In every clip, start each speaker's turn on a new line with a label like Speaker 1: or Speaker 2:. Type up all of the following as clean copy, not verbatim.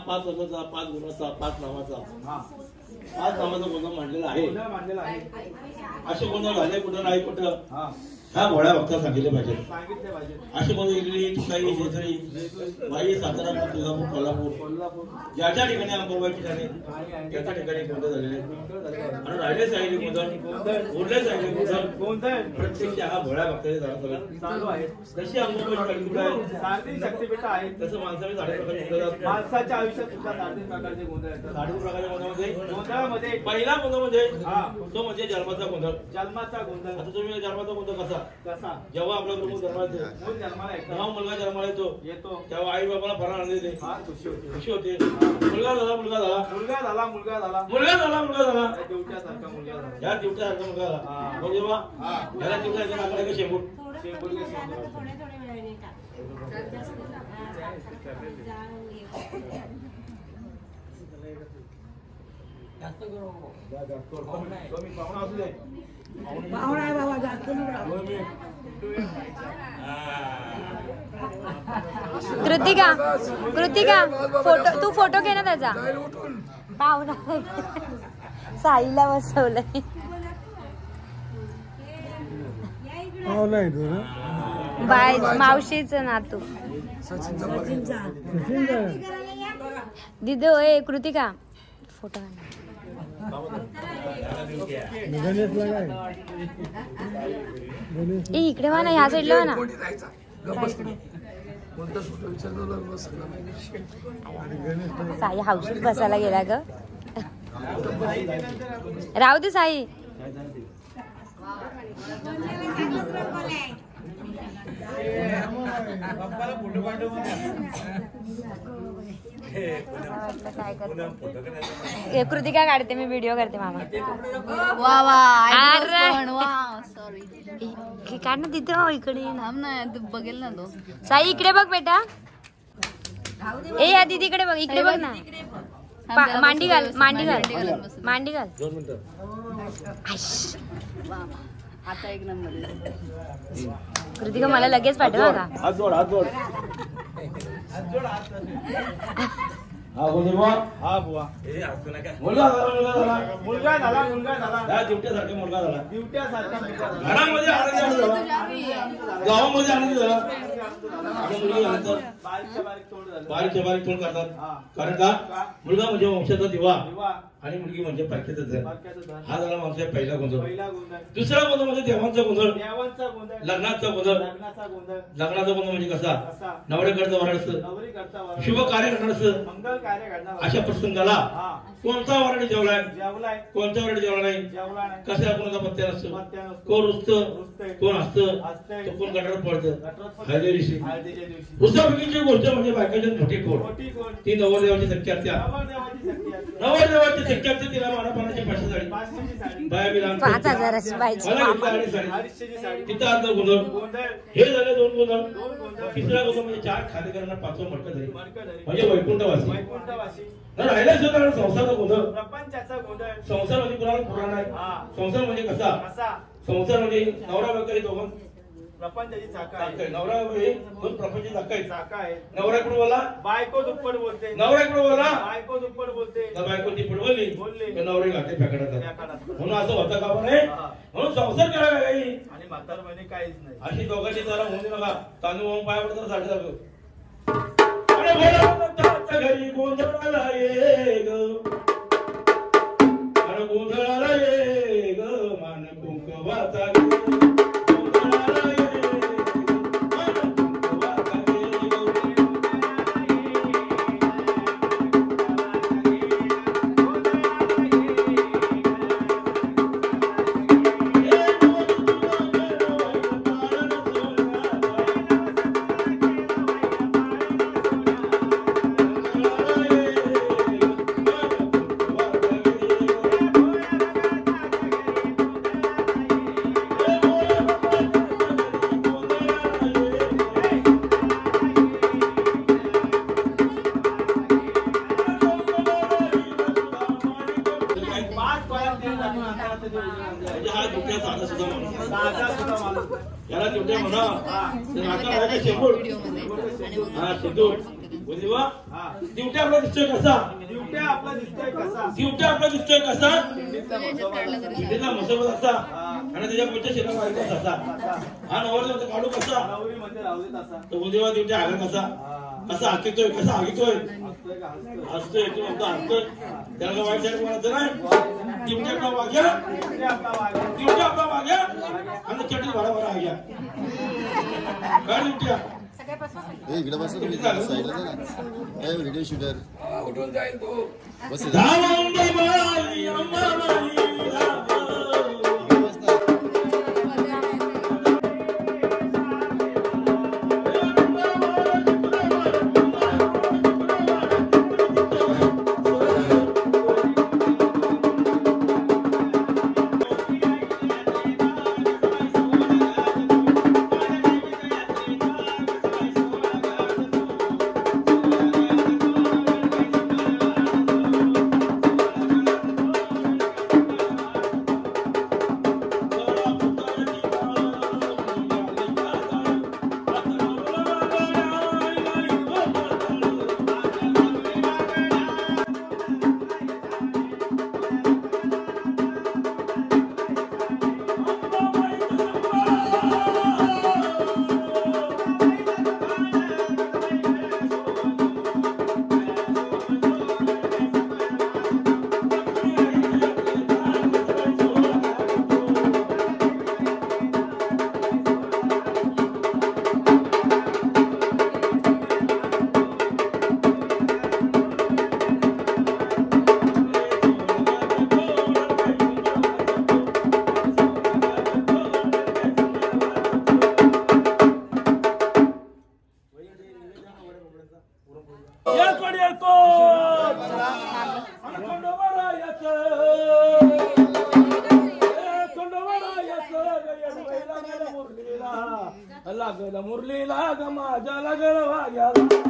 Speaker 1: 5 वर्षाचा, 5 गुणाचा, 5 नावाचा, 5 नावाचा गोंधळ मांडलेला आहे. असे गोंधळ झाले कुठं नाही कुठं ह्या भोळ्या भक्ता सांगितले पाहिजे. असे गोंधळ इडली, तुकाई, जेजुरी, वाई, सातारा, तुळजापूर, कोल्हापूर ज्या ठिकाणी अंबाबाई ठिकाणी त्या ठिकाणी गोंधळ झालेले आणि राहिले साईडे गोंधळ, उरले साईडे गोंधळ प्रत्यक्ष हा भोळ्या भक्ताचे चालू आहे. जशी अंबाबाई कुठे आहे शक्तीपीठ आहे तसं माणसाने साडे प्रकारे गोंधळ माणसाच्या आयुष्यात सुद्धा 3 प्रकारचे गोंधळ आहेत. 3 प्रकारच्या गोंधळामध्ये पहिला गोंधळ म्हणजे तो म्हणजे जन्माचा गोंधळ. आता तुम्ही जन्माचा गोंधळ कसा जेव्हा आपला प्रभू जन्माला मुलगा जन्माला येतो तेव्हा आई बाबाला फराळ आणले खुशी होते. मुलगा झाला मुलगा झाला मुलगा झाला मुलगा झाला मुलगा झाला मुलगा झाला देवट्यासारखा मुलगा झाला. या देवट्यासारखा मुलगा झाला म्हणजे बा याला देवट्याच्या नाकाला शेंबूट
Speaker 2: कृतिका कृतिका फोटो तू फोटो घे ना त्याचा. पाहुणा साईला बसवलंय. बाय मावशीच नातू दिदो. ए कृतिका फोटो इकडे वा ना ह्या साईडला वा ना. साई हौशीत बसायला गेला ग. राहू दे साई. कृतिका काढते मी व्हिडिओ करते मामा. काढ ना तिथे इकडे
Speaker 3: बघेल ना तो.
Speaker 2: साई इकडे बघ बेटा. ए या दीदीकडे बघ. इकडे बघ ना. मांडी घाल मांडी घाल मांडी घाल.
Speaker 3: आता 1 नंबर.
Speaker 2: कृतिका मला लगेच पाठवा का.
Speaker 1: हात जोड हात जोड. हा बुवा हा बुवा. मुलगा झाला मुलगा झाला मुलगा झाला या दिवट्यासारखा मुलगा झाला दिवट्यासारखा घरामध्ये आनंद झाला गावामध्ये आनंद झाला. बारीकच्या बारीक तोंड करतात कारण का मुलगा म्हणजे वंशाचा दिवा आणि मुलगी म्हणजे पारख्याचा धन. हा झाला आमचा पहिला गोंधळ. दुसरा गोंधळ म्हणजे देवांचा गोंधळ लग्नाचा गोंधळ. लग्नाचा गोंधळ म्हणजे कसा नवऱ्याकडचं वरण असतं शुभ कार्य करणार असतं. अशा प्रसंगाला कोणता वरण जेवलाय कोणता वरण जेवला नाही कशा कोणाचा पत्त्या नसतो. कोण रुसतं कोण हसतं तो कोण गटारात पडतं. हळदी दिवशी रुसाबुकीची गोष्ट म्हणजे बायकाची मोठी कोण ती नवरदेवाची सख्या त्या नवरदेवाची सख्या तिला मानापानाची 500 साडी बाया बी
Speaker 2: 5000ची पाहिजे.
Speaker 1: तिथं आता गोंधळ हे झाले 2 गोंधळ. तिसरा गोंधळ म्हणजे 4 खातेकरांना 5वं मटकं धरी म्हणजे वैकुंठवासी. राहिला सुद्धा संसाराचा गोंधळ प्रपंचाचा गोंधळ. संसार म्हणजे कुणाला पुराण आहे. संसार म्हणजे कसा संसार म्हणजे नवरा बायको दोघं प्रपंचाची चाका आहे. नवरा हे 2 प्रपंचाची चाका आहे. नवऱ्याकडे बोला बायको दुप्पट बोलते नवऱ्याकडे बोला बायको दुप्पट बोलते. बायको दुप्पट बोलली नवरे घाटे फेकडात म्हणून असं होतं का नाही. म्हणून संसार करायला काही आणि म्हातार म्हणजे काहीच नाही. अशी दोघांची जरा होऊ नका. तांदूळ पाय पडत साडी जातो घरी गोंधळाला ये ग गोंधळाला ये ग मान कुंकवाचा वा दिवट्या आपला दिसतोय कसा
Speaker 4: दिवट्या आपला दिसतोय कसा
Speaker 1: दिवट्या आपला दिसतोय कसा
Speaker 4: दिवट्या
Speaker 1: मसोबत असा आणि त्याच्या पुढच्या शिरा माहिती असा हा नवरदेव काढू कसा
Speaker 4: नवरी मध्ये राहू तसा
Speaker 1: तो उद्या दिवट्या आला कसा कसा हाकितोय कसा हाकितोय हसतोय तू फक्त हसतोय त्याला काय वाईट साईड म्हणायचं नाही दिवट्या आपला वाग्या दिवट्या आपला वाग्या आणि चटणी भरा भरा आग्या काय दिवट्या
Speaker 5: इकडे बस तुम्ही साईडला जा ना व्हिडिओ शूटर
Speaker 6: कुठून जाईल तू
Speaker 5: बस
Speaker 4: लागला मुरलीला ग माझ्या लागला वाग्याला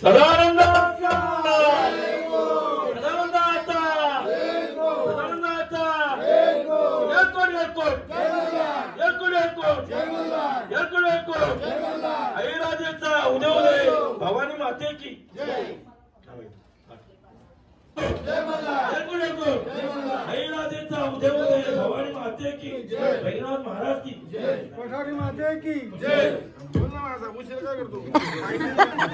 Speaker 1: सदानंदाचा राजेचा उदय उदय भवानी माते की राजेचा उदय उदय भवानी माते की भैरनाथ महाराज की
Speaker 4: पठारी माते की जय. बोल ना माझा उशीर काय करतो.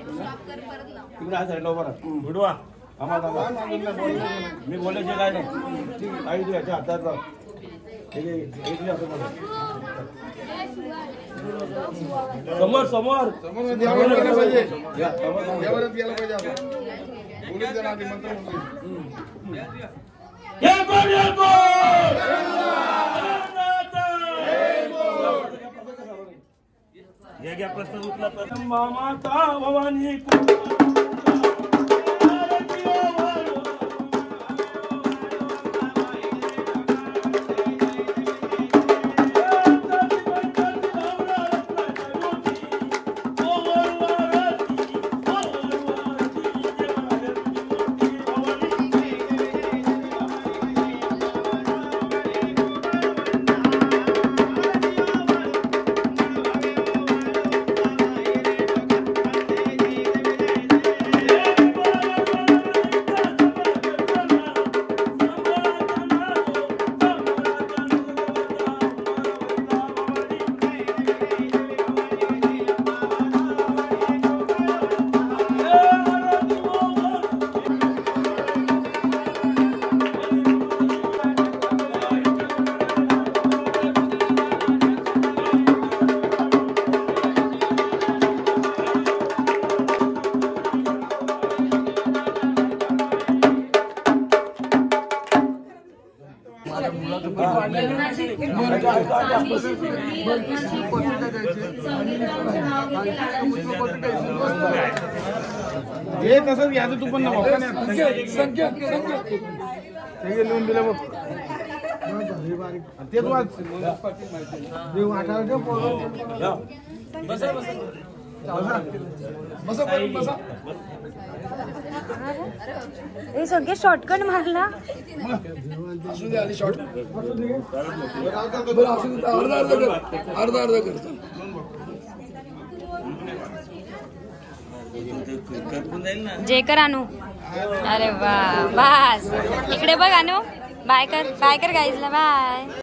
Speaker 1: तिकडे साईडला उभा बुडवा आम्हाला मी बोलायचे काय नाही काही याच्या हातात समोर समोर घ्या प्रश्न उठला प्रथम माता भवानी
Speaker 4: हे तसंच घ्यायचं तू पण संख्या लिहून दिलं बघ तेच वाच
Speaker 2: हे सगळे शॉर्टकट मारला.
Speaker 4: असू दे आधी शॉर्ट अर्धा करतो.
Speaker 2: जे कर आणू. अरे वा बस इकडे बघ आणू. बाय कर गाईजला बाय.